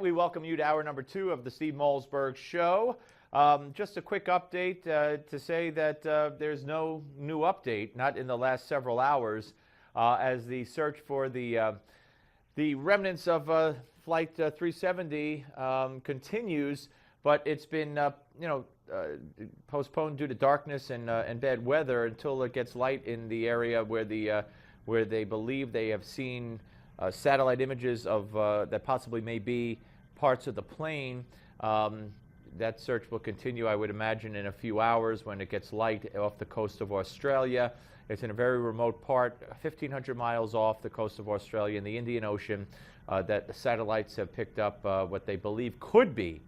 we welcome you to hour number 2 of the Steve Malzberg Show. Just a quick update to say that there's no new update, not in the last several hours, as the search for the remnants of Flight 370 continues, but it's been postponed due to darkness and bad weather until it gets light in the area where they believe they have seen satellite images of that possibly may be parts of the plane. That search will continue, I would imagine, in a few hours when it gets light off the coast of Australia. It's in a very remote part, 1,500 miles off the coast of Australia in the Indian Ocean, that the satellites have picked up what they believe could be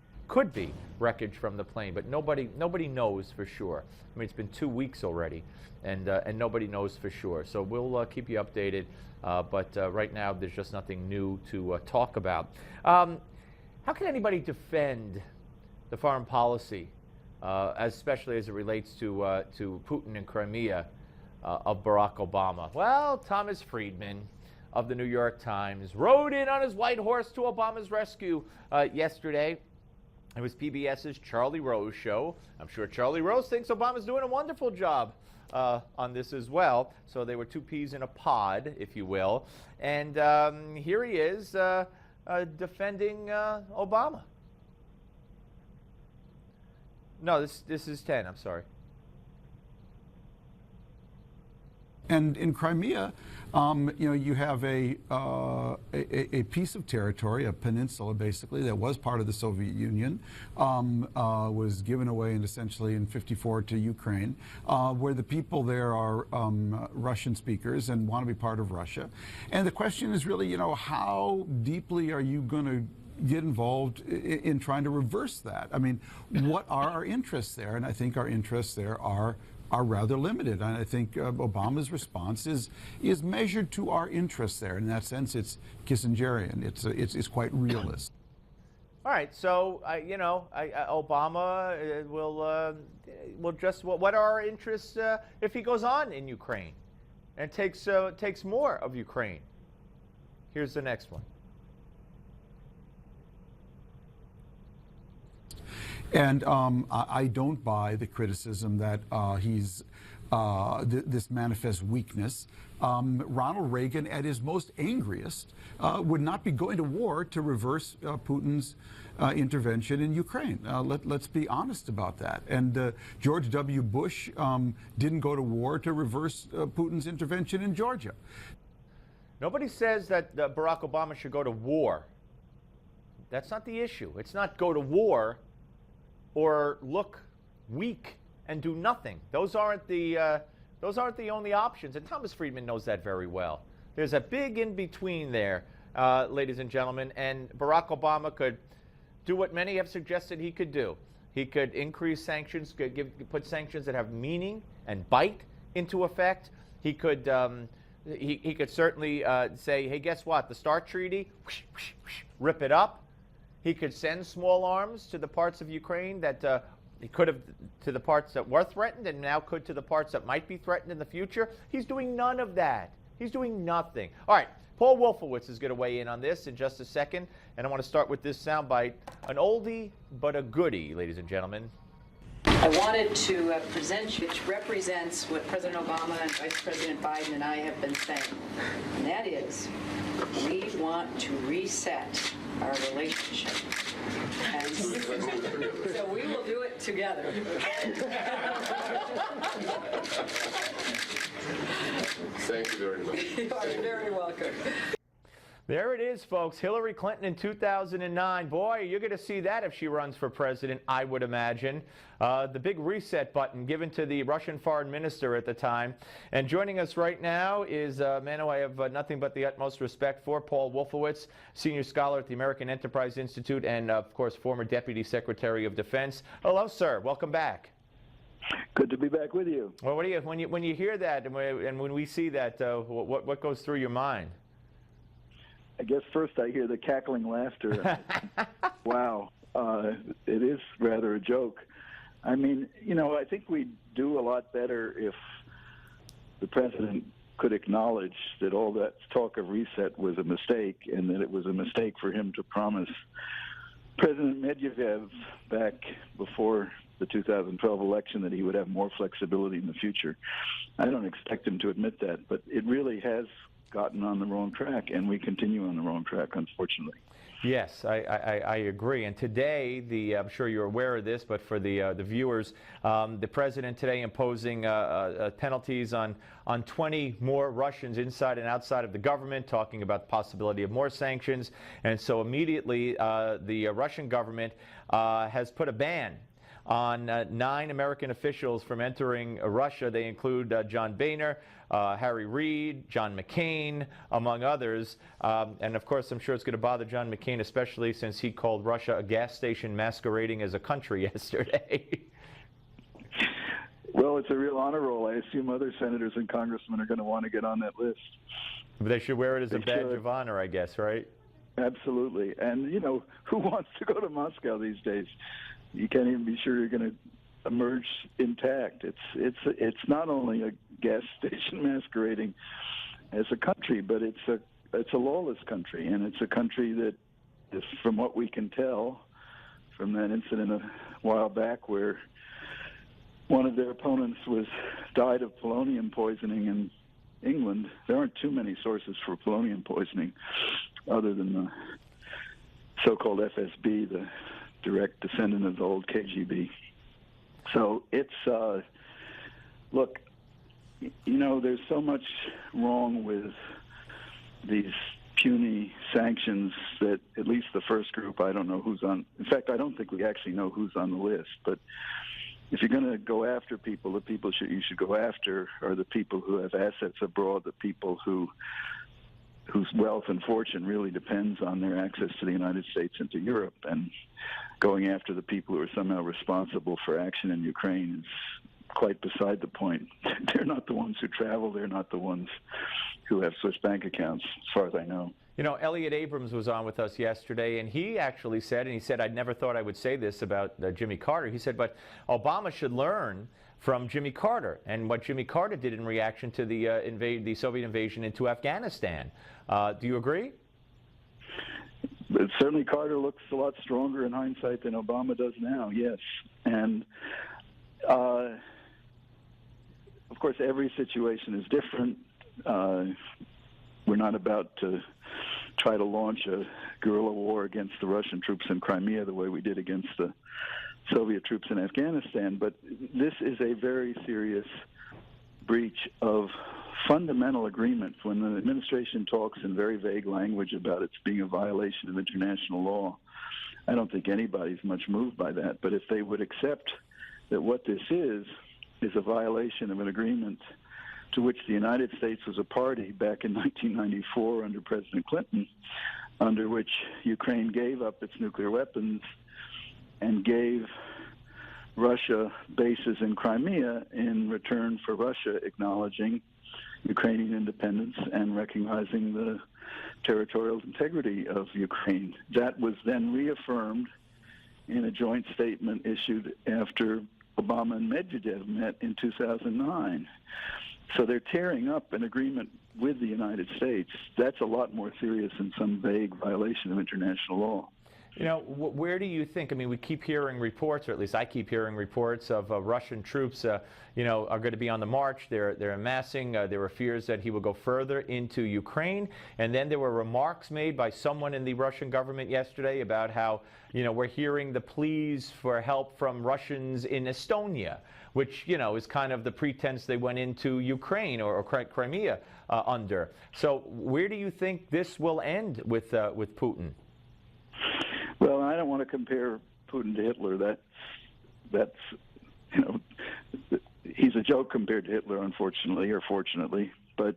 wreckage from the plane, but nobody knows for sure. I mean, it's been 2 weeks already, and nobody knows for sure. So we'll keep you updated, but right now there's just nothing new to talk about. How can anybody defend the foreign policy, especially as it relates to Putin and Crimea, of Barack Obama? Well, Thomas Friedman of the New York Times rode in on his white horse to Obama's rescue yesterday. It was PBS's Charlie Rose show. I'm sure Charlie Rose thinks Obama's doing a wonderful job on this as well. So they were two peas in a pod, if you will. And here he is defending Obama. No, this is 10. I'm sorry. And in Crimea, you have a piece of territory, a peninsula basically, that was part of the Soviet Union, was given away and essentially in '54 to Ukraine, where the people there are Russian speakers and want to be part of Russia. And the question is really, how deeply are you going to get involved in trying to reverse that? I mean, what are our interests there? And I think our interests there are rather limited. And I think Obama's response is measured to our interests there. In that sense, it's Kissingerian. It's quite realist. All right. So Obama will just what are our interests if he goes on in Ukraine and takes more of Ukraine? Here's the next one. And I don't buy the criticism that this manifests weakness. Ronald Reagan, at his most angriest, would not be going to war to reverse Putin's intervention in Ukraine. Let's be honest about that. And George W. Bush didn't go to war to reverse Putin's intervention in Georgia. Nobody says that Barack Obama should go to war. That's not the issue. It's not go to war or look weak and do nothing. Those aren't the only options, and Thomas Friedman knows that very well. There's a big in-between there, ladies and gentlemen, and Barack Obama could do what many have suggested he could do. He could increase sanctions, put sanctions that have meaning and bite into effect. He could certainly say, hey, guess what? The START treaty, rip it up. He could send small arms to the parts of Ukraine that he could have, to the parts that were threatened and now could to the parts that might be threatened in the future. He's doing none of that. He's doing nothing. All right, Paul Wolfowitz is going to weigh in on this in just a second. And I want to start with this soundbite, an oldie but a goodie, ladies and gentlemen. I wanted to present you, which represents what President Obama and Vice President Biden and I have been saying. And that is, we want to reset our relationship. And so we will do it together. Thank you very much. You are very welcome. There it is, folks. Hillary Clinton in 2009. Boy, you're going to see that if she runs for president, I would imagine. The big reset button given to the Russian foreign minister at the time. And joining us right now is a man who I have nothing but the utmost respect for, Paul Wolfowitz, senior scholar at the American Enterprise Institute and, of course, former Deputy Secretary of Defense. Hello, sir. Welcome back. Good to be back with you. Well, what do you, when you hear that and when we see that, what goes through your mind? I guess first I hear the cackling laughter. Wow, it is rather a joke. I mean, I think we'd do a lot better if the president could acknowledge that all that talk of reset was a mistake, and that it was a mistake for him to promise President Medvedev back before the 2012 election that he would have more flexibility in the future. I don't expect him to admit that, but it really has gotten on the wrong track, and we continue on the wrong track, unfortunately. Yes, I agree. And today, I'm sure you're aware of this, but for the viewers, the president today imposing penalties on 20 more Russians inside and outside of the government, talking about the possibility of more sanctions. And so immediately, the Russian government has put a ban on 9 American officials from entering Russia. They include John Boehner, Harry Reid, John McCain, among others. And of course, I'm sure it's going to bother John McCain, especially since he called Russia a gas station masquerading as a country yesterday. Well, it's a real honor roll. I assume other senators and congressmen are going to want to get on that list. But they should wear it as a badge of honor, I guess, right? Absolutely. And, you know, who wants to go to Moscow these days? You can't even be sure you're going to emerge intact. It's not only a gas station masquerading as a country, but it's a lawless country, and it's a country that, from what we can tell from that incident a while back where one of their opponents died of polonium poisoning in England. There aren't too many sources for polonium poisoning other than the so-called FSB, the direct descendant of the old KGB. So it's, look, you know, there's so much wrong with these puny sanctions that at least the first group, I don't know who's on. In fact, I don't think we actually know who's on the list. But if you're going to go after people, the people you should go after are the people who have assets abroad, the people whose wealth and fortune really depends on their access to the United States and to Europe. And going after the people who are somehow responsible for action in Ukraine is quite beside the point. They're not the ones who travel. They're not the ones who have Swiss bank accounts, as far as I know. You know, Elliot Abrams was on with us yesterday, and he actually said, I never thought I would say this about Jimmy Carter. He said, but Obama should learn from Jimmy Carter and what Jimmy Carter did in reaction to the Soviet invasion into Afghanistan. Do you agree? But certainly Carter looks a lot stronger in hindsight than Obama does now, yes. And, of course, every situation is different. We're not about to try to launch a guerrilla war against the Russian troops in Crimea the way we did against the Soviet troops in Afghanistan, but this is a very serious breach of fundamental agreements. When the administration talks in very vague language about it being a violation of international law, I don't think anybody's much moved by that. But if they would accept that what this is a violation of an agreement to which the United States was a party back in 1994 under President Clinton, under which Ukraine gave up its nuclear weapons and gave Russia bases in Crimea in return for Russia acknowledging Ukrainian independence and recognizing the territorial integrity of Ukraine. That was then reaffirmed in a joint statement issued after Obama and Medvedev met in 2009. So they're tearing up an agreement with the United States. That's a lot more serious than some vague violation of international law. You know, where do you think, I mean, we keep hearing reports, or at least I keep hearing reports of Russian troops, you know, are going to be on the march. They're amassing. There were fears that he will go further into Ukraine. And then there were remarks made by someone in the Russian government yesterday about how, you know, we're hearing the pleas for help from Russians in Estonia, which, you know, is kind of the pretense they went into Ukraine or Crimea under. So where do you think this will end with Putin? Well, I don't want to compare Putin to Hitler. That's you know, he's a joke compared to Hitler, unfortunately or fortunately. But,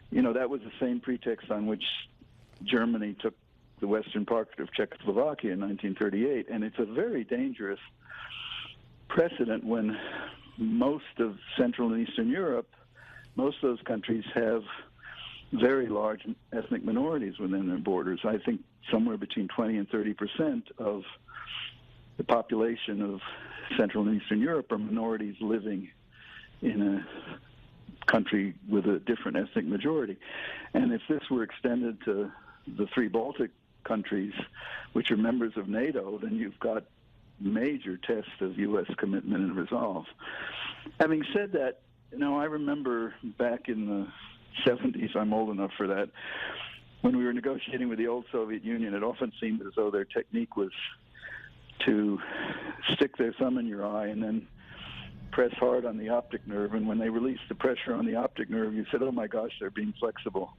you know, that was the same pretext on which Germany took the western part of Czechoslovakia in 1938. And it's a very dangerous precedent when most of Central and Eastern Europe, most of those countries have very large ethnic minorities within their borders. I think somewhere between 20 and 30% of the population of Central and Eastern Europe are minorities living in a country with a different ethnic majority. And if this were extended to the 3 Baltic countries, which are members of NATO, then you've got major tests of U.S. commitment and resolve. Having said that, I remember back in the 70s, I'm old enough for that, when we were negotiating with the old Soviet Union, it often seemed as though their technique was to stick their thumb in your eye and then press hard on the optic nerve. And when they released the pressure on the optic nerve, you said, oh my gosh, they're being flexible.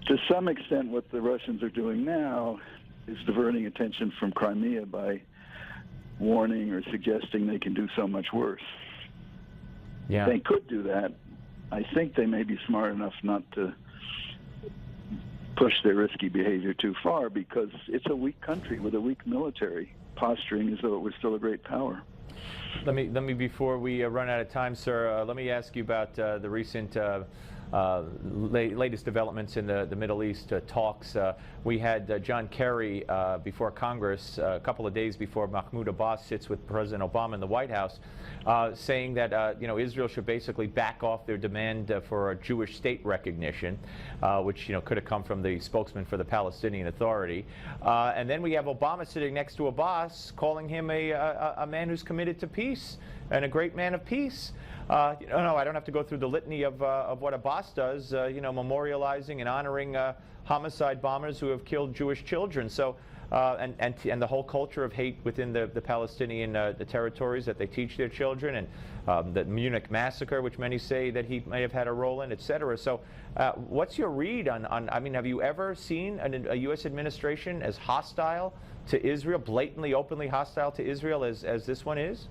To some extent, what the Russians are doing now is diverting attention from Crimea by warning or suggesting they can do so much worse. Yeah. They could do that. I think they may be smart enough not to push their risky behavior too far, because it's a weak country with a weak military, posturing as though it was still a great power. Let me before we run out of time, sir, let me ask you about the recent latest developments in the Middle East talks. We had John Kerry before Congress a couple of days before Mahmoud Abbas sits with President Obama in the White House, saying that Israel should basically back off their demand for a Jewish state recognition, which could have come from the spokesman for the Palestinian Authority. And then we have Obama sitting next to Abbas, calling him a man who's committed to peace and a great man of peace. No, I don't have to go through the litany of what Abbas does, memorializing and honoring homicide bombers who have killed Jewish children. So, and the whole culture of hate within the Palestinian the territories that they teach their children, and the Munich massacre, which many say that he may have had a role in, etc. So, what's your read on? I mean, have you ever seen a U.S. administration as hostile to Israel, blatantly, openly hostile to Israel as this one is?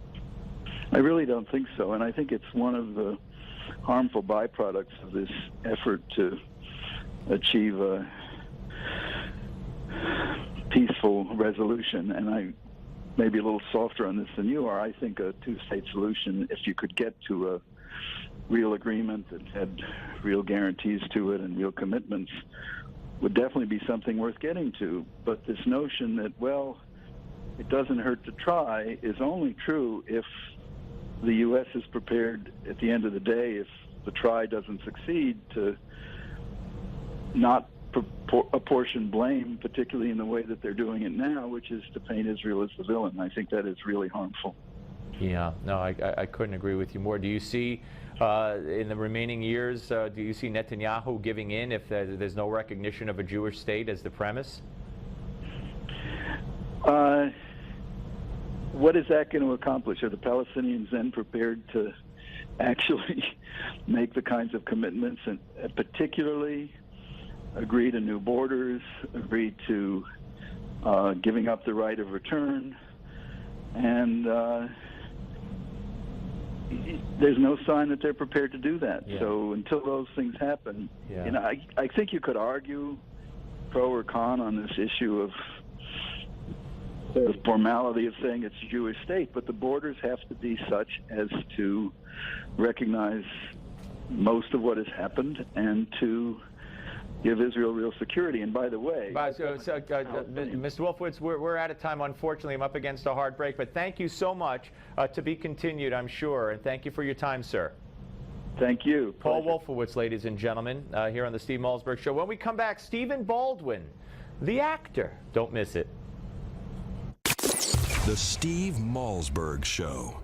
I really don't think so, and I think it's one of the harmful byproducts of this effort to achieve a peaceful resolution. And I may be a little softer on this than you are. I think a 2-state solution, if you could get to a real agreement that had real guarantees to it and real commitments, would definitely be something worth getting to. But this notion that, well, it doesn't hurt to try is only true if the U.S. is prepared, at the end of the day, if the try doesn't succeed, to not apportion blame, particularly in the way that they're doing it now, which is to paint Israel as the villain. I think that is really harmful. Yeah, no, I couldn't agree with you more. Do you see, in the remaining years, do you see Netanyahu giving in if there's no recognition of a Jewish state as the premise? What is that going to accomplish? Are the Palestinians then prepared to actually make the kinds of commitments, and particularly agree to new borders, agree to giving up the right of return? And there's no sign that they're prepared to do that. Yeah. So until those things happen, I think you could argue pro or con on this issue of the formality of saying it's a Jewish state, but the borders have to be such as to recognize most of what has happened and to give Israel real security. And by the way, Mr. Wolfowitz, we're out of time. Unfortunately, I'm up against a hard break, but thank you so much. To be continued, I'm sure, and thank you for your time, sir. Thank you. Paul Wolfowitz, ladies and gentlemen, here on the Steve Malzberg Show. When we come back, Stephen Baldwin, the actor. Don't miss it. The Steve Malzberg Show.